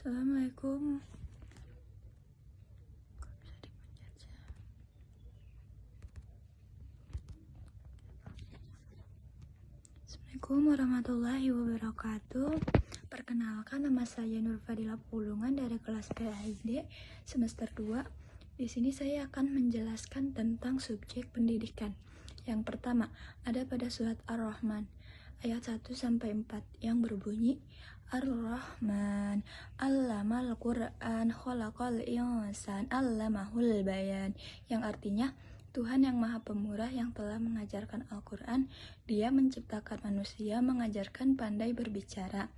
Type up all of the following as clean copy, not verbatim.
Assalamualaikum. Assalamualaikum warahmatullahi wabarakatuh. Perkenalkan, nama saya Nur Fadila Pulungan dari kelas PAID semester 2. Di sini saya akan menjelaskan tentang subjek pendidikan. Yang pertama, ada pada surat Ar-Rahman ayat 1-4 yang berbunyi Ar-Rahman, Allamal Qur'an, Khalaqal Insan, Allamahul Bayan, yang artinya Tuhan yang Maha Pemurah yang telah mengajarkan Al-Quran. Dia menciptakan manusia, mengajarkan pandai berbicara.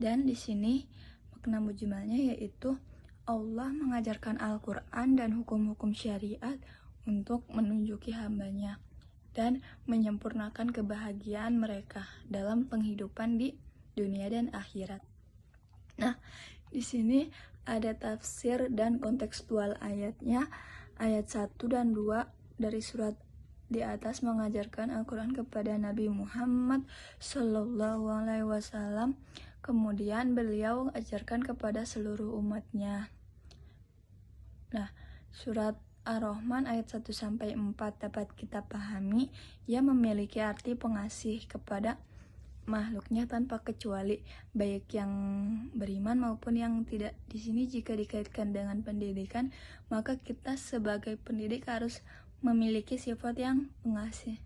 Dan di sini makna mujmalnya yaitu Allah mengajarkan Al-Quran dan hukum-hukum syariat untuk menunjuki hambanya dan menyempurnakan kebahagiaan mereka dalam penghidupan di dunia dan akhirat. Nah, di sini ada tafsir dan kontekstual ayatnya. Ayat 1 dan 2 dari surat di atas mengajarkan Al-Quran kepada Nabi Muhammad Sallallahu Alaihi Wasallam. Kemudian beliau ajarkan kepada seluruh umatnya. Nah, surat Ar-Rahman ayat 1-4 dapat kita pahami, ia memiliki arti pengasih kepada makhluknya tanpa kecuali, baik yang beriman maupun yang tidak. Di sini jika dikaitkan dengan pendidikan, maka kita sebagai pendidik harus memiliki sifat yang pengasih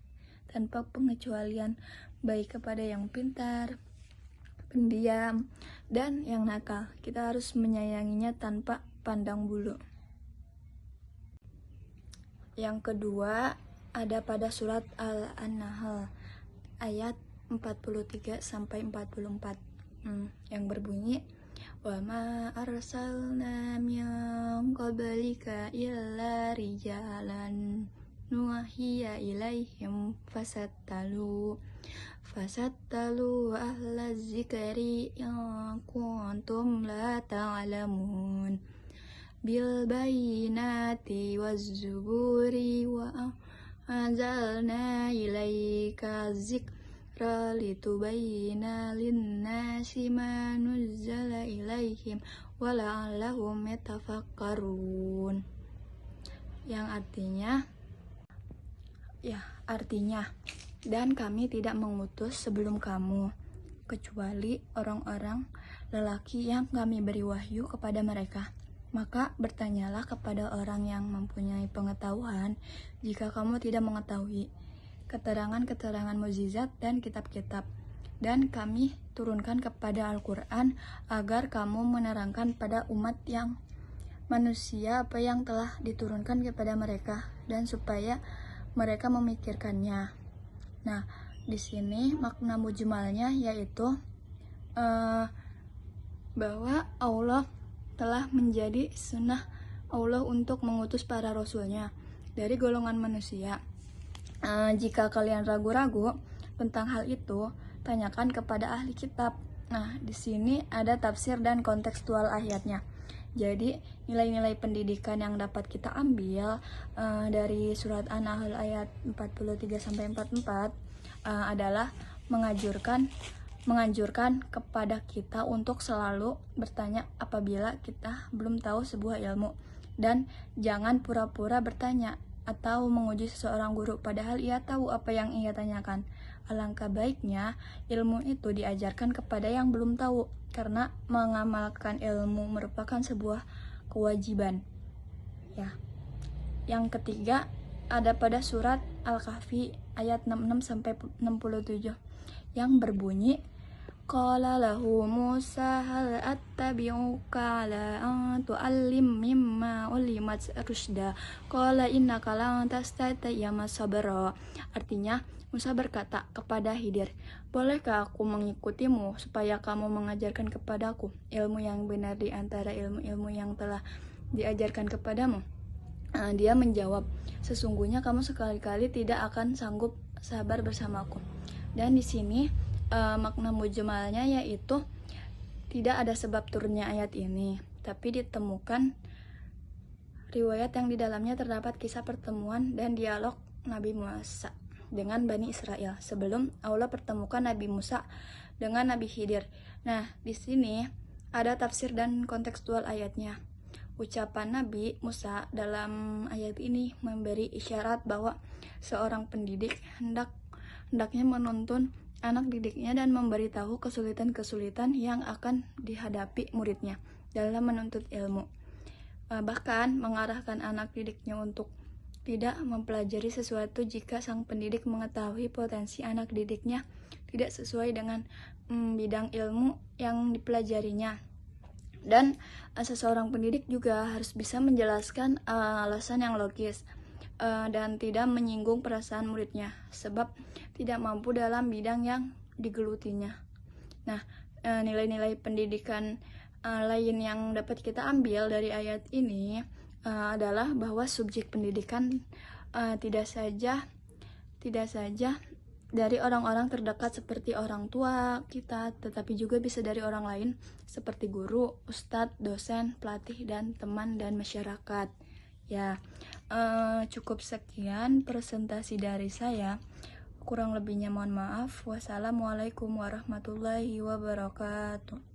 tanpa pengecualian, baik kepada yang pintar, pendiam, dan yang nakal. Kita harus menyayanginya tanpa pandang bulu. Yang kedua ada pada surat Al-Nahl ayat 43-44 yang berbunyi wa ma arsalna min qablika illa rijalan nuhiya ilaihim fasattalu ahla zikri in kuntum la ta'lamun bil bayinati waz zuburi wa anzalna ilaika zikra litubayyina linnasi ma nuzzala ilaihim wa la'allahum yatafakkarun, yang artinya dan kami tidak mengutus sebelum kamu kecuali orang-orang lelaki yang kami beri wahyu kepada mereka. Maka bertanyalah kepada orang yang mempunyai pengetahuan jika kamu tidak mengetahui keterangan-keterangan mukjizat dan kitab-kitab. Dan kami turunkan kepada Al-Quran agar kamu menerangkan pada umat yang manusia apa yang telah diturunkan kepada mereka dan supaya mereka memikirkannya. Nah, di sini makna mujmalnya yaitu bahwa Allah telah menjadi sunnah Allah untuk mengutus para rasulnya dari golongan manusia. Jika kalian ragu-ragu tentang hal itu, tanyakan kepada ahli kitab. Nah, di sini ada tafsir dan kontekstual ayatnya. Jadi, nilai-nilai pendidikan yang dapat kita ambil dari surat An-Nahl ayat 43-44 adalah menganjurkan kepada kita untuk selalu bertanya apabila kita belum tahu sebuah ilmu, dan jangan pura-pura bertanya atau menguji seseorang guru padahal ia tahu apa yang ia tanyakan. Alangkah baiknya ilmu itu diajarkan kepada yang belum tahu, karena mengamalkan ilmu merupakan sebuah kewajiban. Ya. Yang ketiga ada pada surat Al-Kahfi ayat 66-67 yang berbunyi Qala lahu Musa hal attabi'uka ala an tu'allim mimma ulimat rusyda qala innaka lan tastati'a sabra. Artinya, Musa berkata kepada Khidir, bolehkah aku mengikutimu supaya kamu mengajarkan kepadaku ilmu yang benar di antara ilmu-ilmu yang telah diajarkan kepadamu? Dia menjawab, sesungguhnya kamu sekali-kali tidak akan sanggup sabar bersamaku. Dan di sini makna mujmalnya yaitu tidak ada sebab turunnya ayat ini, tapi ditemukan riwayat yang di dalamnya terdapat kisah pertemuan dan dialog Nabi Musa dengan Bani Israel sebelum Allah pertemukan Nabi Musa dengan Nabi Khidir. Nah, di sini ada tafsir dan kontekstual ayatnya. Ucapan Nabi Musa dalam ayat ini memberi isyarat bahwa seorang pendidik hendaknya menuntun anak didiknya dan memberitahu kesulitan-kesulitan yang akan dihadapi muridnya dalam menuntut ilmu. Bahkan mengarahkan anak didiknya untuk tidak mempelajari sesuatu jika sang pendidik mengetahui potensi anak didiknya tidak sesuai dengan bidang ilmu yang dipelajarinya. Dan seseorang pendidik juga harus bisa menjelaskan alasan yang logis dan tidak menyinggung perasaan muridnya sebab tidak mampu dalam bidang yang digelutinya. Nah, nilai-nilai pendidikan lain yang dapat kita ambil dari ayat ini adalah bahwa subjek pendidikan tidak saja dari orang-orang terdekat seperti orang tua kita, tetapi juga bisa dari orang lain seperti guru, ustadz, dosen, pelatih, dan teman dan masyarakat. Ya, cukup sekian presentasi dari saya. Kurang lebihnya mohon maaf. Wassalamualaikum warahmatullahi wabarakatuh.